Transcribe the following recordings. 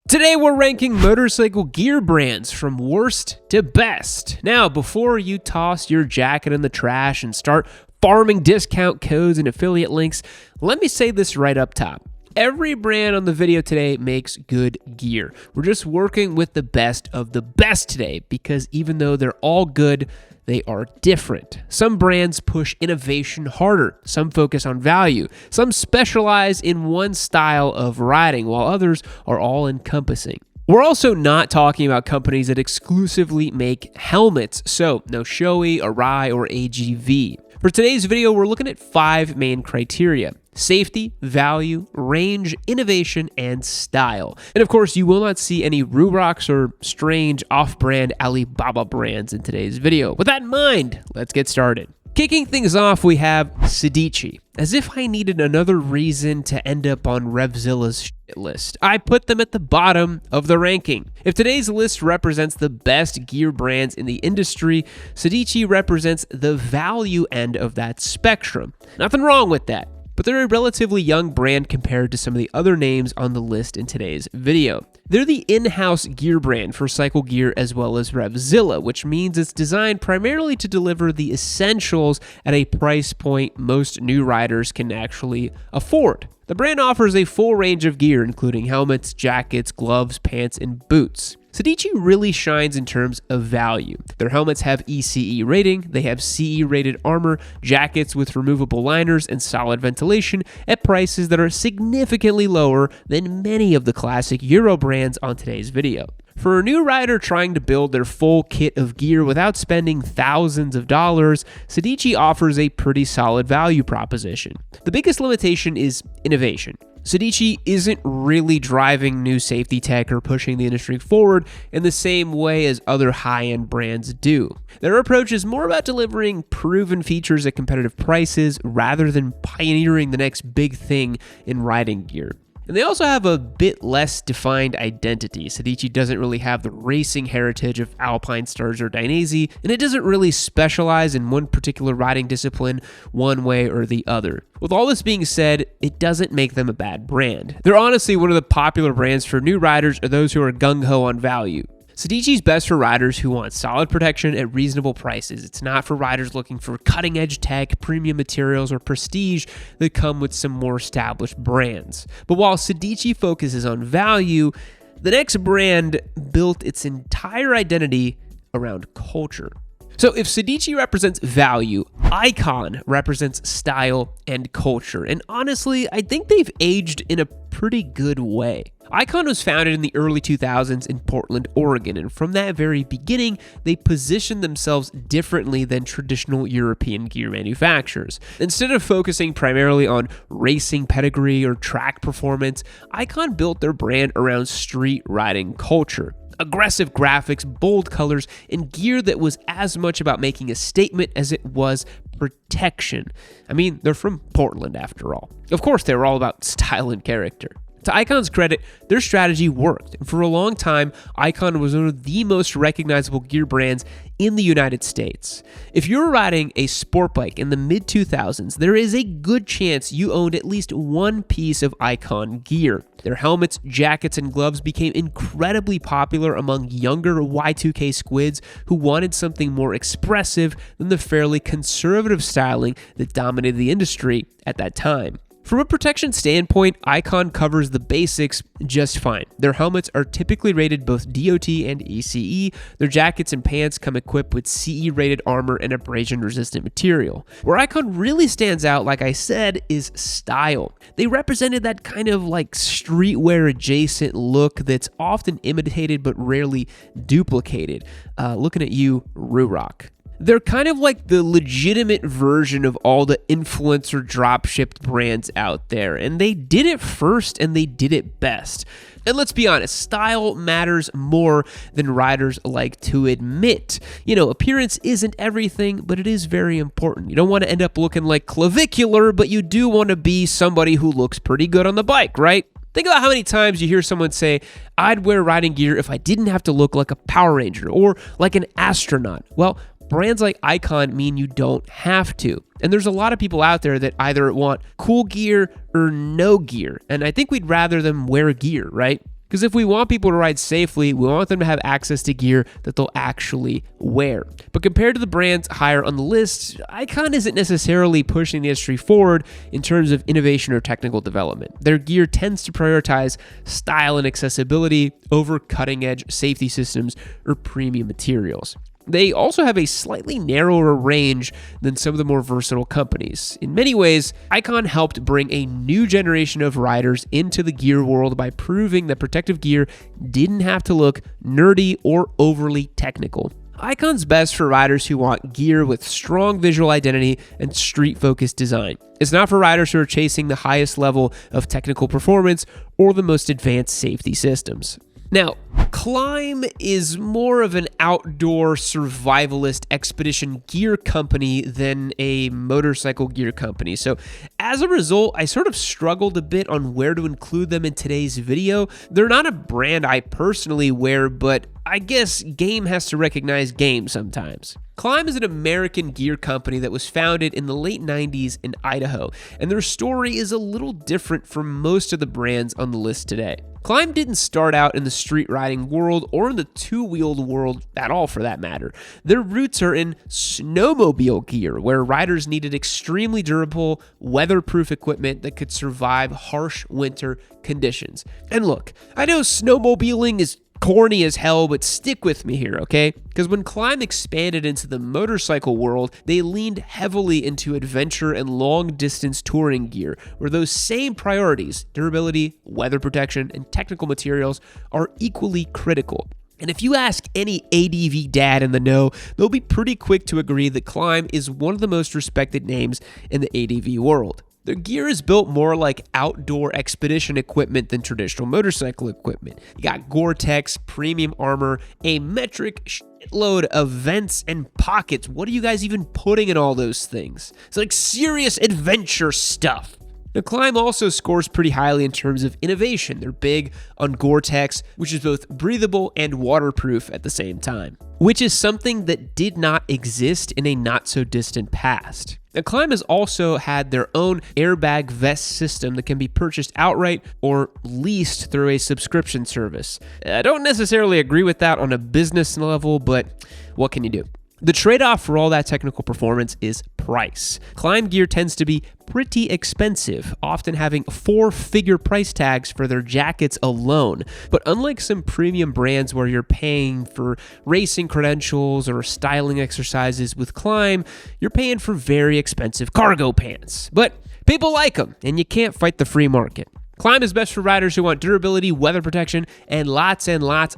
Today we're ranking motorcycle gear brands from worst to best. Now, before you toss your jacket in the trash and start farming discount codes and affiliate links, let me say this right up top. Every brand on the video today makes good gear. We're just working with the best of the best today because even though they're all good, they are different. Some brands push innovation harder. Some focus on value. Some specialize in one style of riding, while others are all-encompassing. We're also not talking about companies that exclusively make helmets, so no Shoei, Arai, or AGV. For today's video, we're looking at 5 main criteria: safety, value, range, innovation, and style. And of course, you will not see any Rurocs or strange off-brand Alibaba brands in today's video. With that in mind, let's get started. Kicking things off, we have Sedici. As if I needed another reason to end up on Revzilla's shit list, I put them at the bottom of the ranking. If today's list represents the best gear brands in the industry, Sedici represents the value end of that spectrum. Nothing wrong with that, but they're a relatively young brand compared to some of the other names on the list in today's video. They're the in-house gear brand for cycle gear as well as Revzilla, which means it's designed primarily to deliver the essentials at a price point most new riders can actually afford. The brand offers a full range of gear, including helmets, jackets, gloves, pants, and boots. Sedici really shines in terms of value. Their helmets have ECE rating, they have CE rated armor, jackets with removable liners, and solid ventilation at prices that are significantly lower than many of the classic Euro brands on today's video. For a new rider trying to build their full kit of gear without spending thousands of dollars, Sedici offers a pretty solid value proposition. The biggest limitation is innovation. Sedici isn't really driving new safety tech or pushing the industry forward in the same way as other high-end brands do. Their approach is more about delivering proven features at competitive prices rather than pioneering the next big thing in riding gear. And they also have a bit less defined identity. Sedici doesn't really have the racing heritage of Alpinestars or Dainese, and it doesn't really specialize in one particular riding discipline one way or the other. With all this being said, it doesn't make them a bad brand. They're honestly one of the popular brands for new riders or those who are gung-ho on value. Sedici's best for riders who want solid protection at reasonable prices. It's not for riders looking for cutting-edge tech, premium materials, or prestige that come with some more established brands. But while Sedici focuses on value, the next brand built its entire identity around culture. So if Sedici represents value, Icon represents style and culture. And honestly, I think they've aged in a pretty good way. Icon was founded in the early 2000s in Portland, Oregon, and from that very beginning, they positioned themselves differently than traditional European gear manufacturers. Instead of focusing primarily on racing pedigree or track performance, Icon built their brand around street riding culture. Aggressive graphics, bold colors, and gear that was as much about making a statement as it was protection. I mean, they're from Portland after all. Of course, they were all about style and character. To Icon's credit, their strategy worked, and for a long time, Icon was one of the most recognizable gear brands in the United States. If you're riding a sport bike in the mid-2000s, there is a good chance you owned at least one piece of Icon gear. Their helmets, jackets, and gloves became incredibly popular among younger Y2K squids who wanted something more expressive than the fairly conservative styling that dominated the industry at that time. From a protection standpoint, Icon covers the basics just fine. Their helmets are typically rated both DOT and ECE. Their jackets and pants come equipped with CE-rated armor and abrasion-resistant material. Where Icon really stands out, like I said, is style. They represented that kind of like streetwear-adjacent look that's often imitated but rarely duplicated. Looking at you, Ruroc. They're kind of like the legitimate version of all the influencer drop-shipped brands out there, and they did it first and they did it best. And let's be honest, style matters more than riders like to admit. You know, appearance isn't everything, but it is very important. You don't want to end up looking like clavicular, but you do want to be somebody who looks pretty good on the bike, right? Think about how many times you hear someone say, "I'd wear riding gear if I didn't have to look like a Power Ranger or like an astronaut." Well, brands like Icon mean you don't have to. And there's a lot of people out there that either want cool gear or no gear. And I think we'd rather them wear gear, right? Because if we want people to ride safely, we want them to have access to gear that they'll actually wear. But compared to the brands higher on the list, Icon isn't necessarily pushing the industry forward in terms of innovation or technical development. Their gear tends to prioritize style and accessibility over cutting-edge safety systems or premium materials. They also have a slightly narrower range than some of the more versatile companies. In many ways, Icon helped bring a new generation of riders into the gear world by proving that protective gear didn't have to look nerdy or overly technical. Icon's best for riders who want gear with strong visual identity and street-focused design. It's not for riders who are chasing the highest level of technical performance or the most advanced safety systems. Now, Klim is more of an outdoor survivalist expedition gear company than a motorcycle gear company. So as a result, I sort of struggled a bit on where to include them in today's video. They're not a brand I personally wear, but I guess game has to recognize game sometimes. Klim is an American gear company that was founded in the late 90s in Idaho, and their story is a little different from most of the brands on the list today. Klim didn't start out in the street riding world or in the two-wheeled world at all for that matter. Their roots are in snowmobile gear, where riders needed extremely durable, weatherproof equipment that could survive harsh winter conditions. And look, I know snowmobiling is corny as hell, but stick with me here, okay? Because when Klim expanded into the motorcycle world, they leaned heavily into adventure and long-distance touring gear, where those same priorities, durability, weather protection, and technical materials, are equally critical. And if you ask any ADV dad in the know, they'll be pretty quick to agree that Klim is one of the most respected names in the ADV world. Their gear is built more like outdoor expedition equipment than traditional motorcycle equipment. You got Gore-Tex, premium armor, a metric shitload of vents and pockets. What are you guys even putting in all those things? It's like serious adventure stuff. Now, Klim also scores pretty highly in terms of innovation. They're big on Gore-Tex, which is both breathable and waterproof at the same time, which is something that did not exist in a not-so-distant past. Now, Klim has also had their own airbag vest system that can be purchased outright or leased through a subscription service. I don't necessarily agree with that on a business level, but what can you do? The trade-off for all that technical performance is price. Klim gear tends to be pretty expensive, often having 4-figure price tags for their jackets alone. But unlike some premium brands where you're paying for racing credentials or styling exercises, with Klim, you're paying for very expensive cargo pants. But people like them, and you can't fight the free market. Klim is best for riders who want durability, weather protection, and lots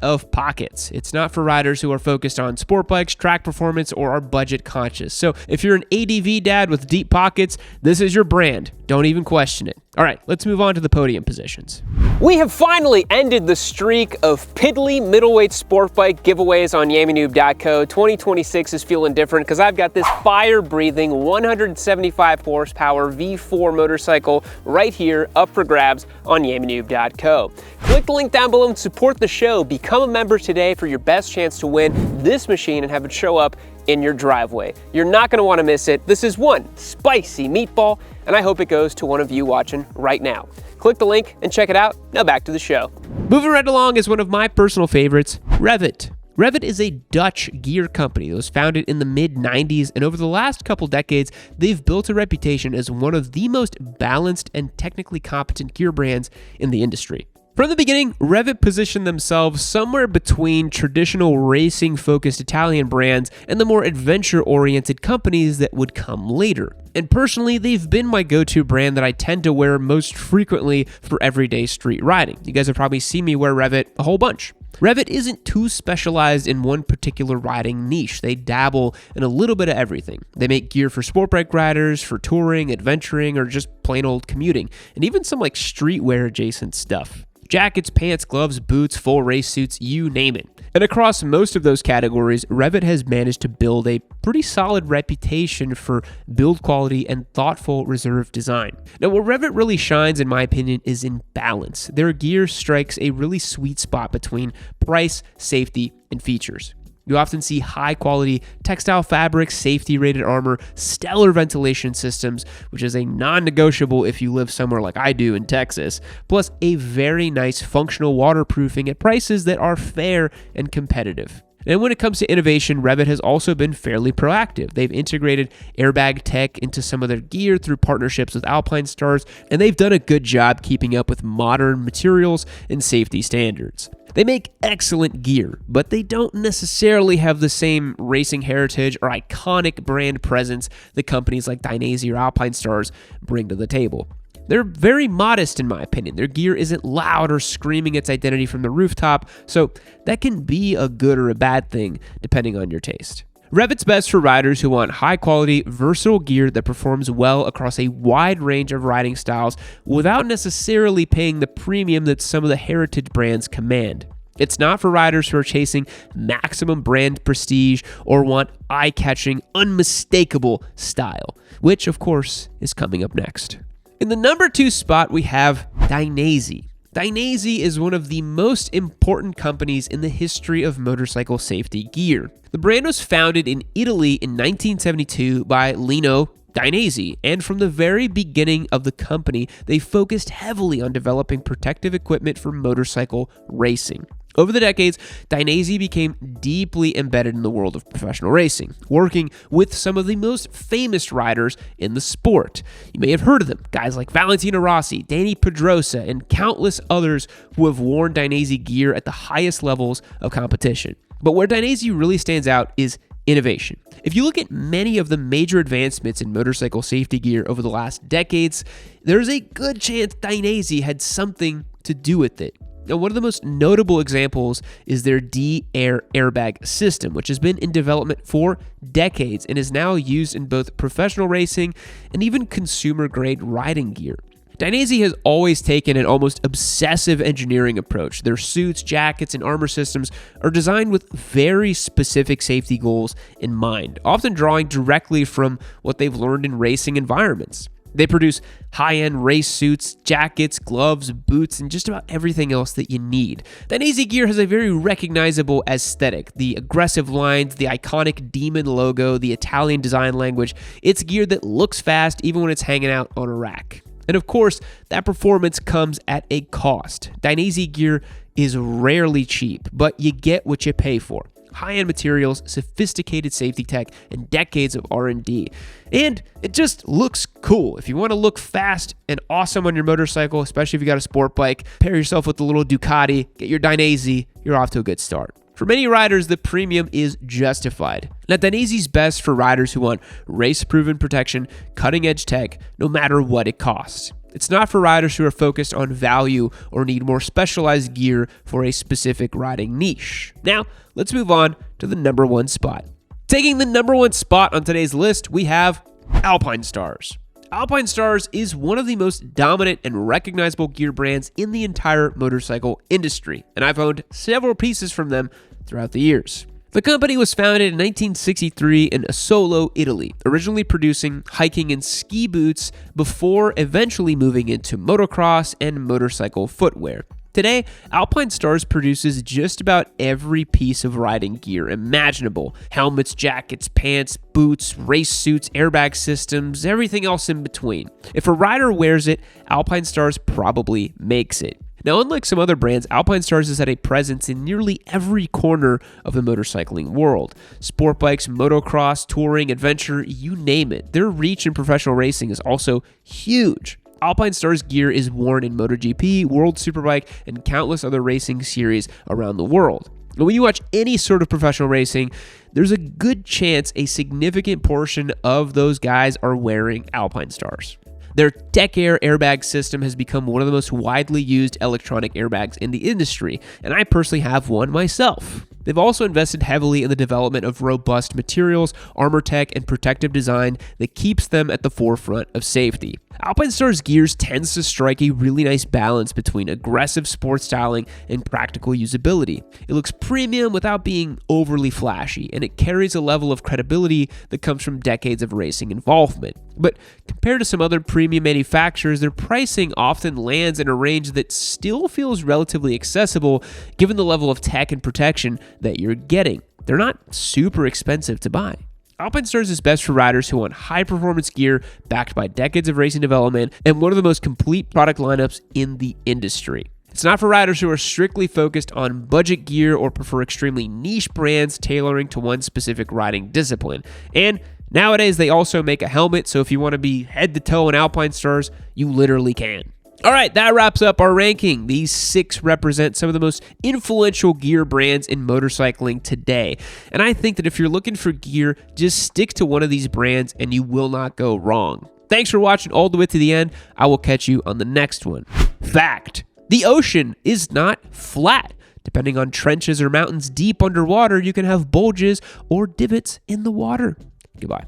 of pockets. It's not for riders who are focused on sport bikes, track performance, or are budget conscious. So if you're an ADV dad with deep pockets, this is your brand. Don't even question it. All right, let's move on to the podium positions. We have finally ended the streak of piddly middleweight sport bike giveaways on YamiNoob.co. 2026 is feeling different because I've got this fire-breathing 175 horsepower V4 motorcycle right here up for grabs on YamiNoob.co. Click the link down below and support the show. Become a member today for your best chance to win this machine and have it show up in your driveway. You're not going to want to miss it. This is one spicy meatball, and I hope it goes to one of you watching right now. Click the link and check it out. Now back to the show. Moving right along is one of my personal favorites, Rev'It. Rev'It is a Dutch gear company that was founded in the mid-90s, and over the last couple decades, they've built a reputation as one of the most balanced and technically competent gear brands in the industry. From the beginning, Rev'It positioned themselves somewhere between traditional racing-focused Italian brands and the more adventure-oriented companies that would come later. And personally, they've been my go-to brand that I tend to wear most frequently for everyday street riding. You guys have probably seen me wear Rev'It a whole bunch. Rev'It isn't too specialized in one particular riding niche. They dabble in a little bit of everything. They make gear for sport bike riders, for touring, adventuring, or just plain old commuting, and even some like streetwear adjacent stuff. Jackets, pants, gloves, boots, full race suits, you name it. And across most of those categories, Rev'It has managed to build a pretty solid reputation for build quality and thoughtful, reserved design. Now, where Rev'It really shines, in my opinion, is in balance. Their gear strikes a really sweet spot between price, safety, and features. You often see high-quality textile fabrics, safety-rated armor, stellar ventilation systems, which is a non-negotiable if you live somewhere like I do in Texas, plus a very nice functional waterproofing at prices that are fair and competitive. And when it comes to innovation, Rev'It has also been fairly proactive. They've integrated airbag tech into some of their gear through partnerships with Alpinestars, and they've done a good job keeping up with modern materials and safety standards. They make excellent gear, but they don't necessarily have the same racing heritage or iconic brand presence that companies like Dainese or Alpinestars bring to the table. They're very modest in my opinion. Their gear isn't loud or screaming its identity from the rooftop, so that can be a good or a bad thing depending on your taste. Rev'It's best for riders who want high-quality, versatile gear that performs well across a wide range of riding styles without necessarily paying the premium that some of the heritage brands command. It's not for riders who are chasing maximum brand prestige or want eye-catching, unmistakable style, which, of course, is coming up next. In the number 2 spot, we have Dainese. Dainese is one of the most important companies in the history of motorcycle safety gear. The brand was founded in Italy in 1972 by Lino Dainese, and from the very beginning of the company, they focused heavily on developing protective equipment for motorcycle racing. Over the decades, Dainese became deeply embedded in the world of professional racing, working with some of the most famous riders in the sport. You may have heard of them, guys like Valentino Rossi, Dani Pedrosa, and countless others who have worn Dainese gear at the highest levels of competition. But where Dainese really stands out is innovation. If you look at many of the major advancements in motorcycle safety gear over the last decades, there's a good chance Dainese had something to do with it. Now, one of the most notable examples is their D-Air airbag system, which has been in development for decades and is now used in both professional racing and even consumer-grade riding gear. Dainese has always taken an almost obsessive engineering approach. Their suits, jackets, and armor systems are designed with very specific safety goals in mind, often drawing directly from what they've learned in racing environments. They produce high-end race suits, jackets, gloves, boots, and just about everything else that you need. Dainese gear has a very recognizable aesthetic. The aggressive lines, the iconic demon logo, the Italian design language. It's gear that looks fast even when it's hanging out on a rack. And of course, that performance comes at a cost. Dainese gear is rarely cheap, but you get what you pay for. High-end materials, sophisticated safety tech, and decades of R&D. And it just looks cool. If you want to look fast and awesome on your motorcycle, especially if you got a sport bike, pair yourself with the little Ducati, get your Dainese, you're off to a good start. For many riders, the premium is justified. Now, Dainese's best for riders who want race-proven protection, cutting-edge tech, no matter what it costs. It's not for riders who are focused on value or need more specialized gear for a specific riding niche. Now, let's move on to the number 1 spot. Taking the number 1 spot on today's list, we have Alpinestars. Alpinestars is one of the most dominant and recognizable gear brands in the entire motorcycle industry, and I've owned several pieces from them throughout the years. The company was founded in 1963 in Asolo, Italy, originally producing hiking and ski boots before eventually moving into motocross and motorcycle footwear. Today, Alpinestars produces just about every piece of riding gear imaginable. Helmets, jackets, pants, boots, race suits, airbag systems, everything else in between. If a rider wears it, Alpinestars probably makes it. Now, unlike some other brands, Alpinestars has had a presence in nearly every corner of the motorcycling world. Sport bikes, motocross, touring, adventure, you name it. Their reach in professional racing is also huge. Alpinestars gear is worn in MotoGP, World Superbike, and countless other racing series around the world. Now, when you watch any sort of professional racing, there's a good chance a significant portion of those guys are wearing Alpinestars. Their TechAir airbag system has become one of the most widely used electronic airbags in the industry, and I personally have one myself. They've also invested heavily in the development of robust materials, armor tech, and protective design that keeps them at the forefront of safety. Alpinestars gears tends to strike a really nice balance between aggressive sport styling and practical usability. It looks premium without being overly flashy, and it carries a level of credibility that comes from decades of racing involvement. But compared to some other premium manufacturers, their pricing often lands in a range that still feels relatively accessible given the level of tech and protection that you're getting. They're not super expensive to buy. Alpinestars is best for riders who want high-performance gear backed by decades of racing development and one of the most complete product lineups in the industry. It's not for riders who are strictly focused on budget gear or prefer extremely niche brands tailoring to one specific riding discipline. And nowadays, they also make a helmet, so if you want to be head to toe in Alpinestars, you literally can. All right, that wraps up our ranking. These 6 represent some of the most influential gear brands in motorcycling today. And I think that if you're looking for gear, just stick to one of these brands and you will not go wrong. Thanks for watching all the way to the end. I will catch you on the next one. Fact: the ocean is not flat. Depending on trenches or mountains deep underwater, you can have bulges or divots in the water. Goodbye.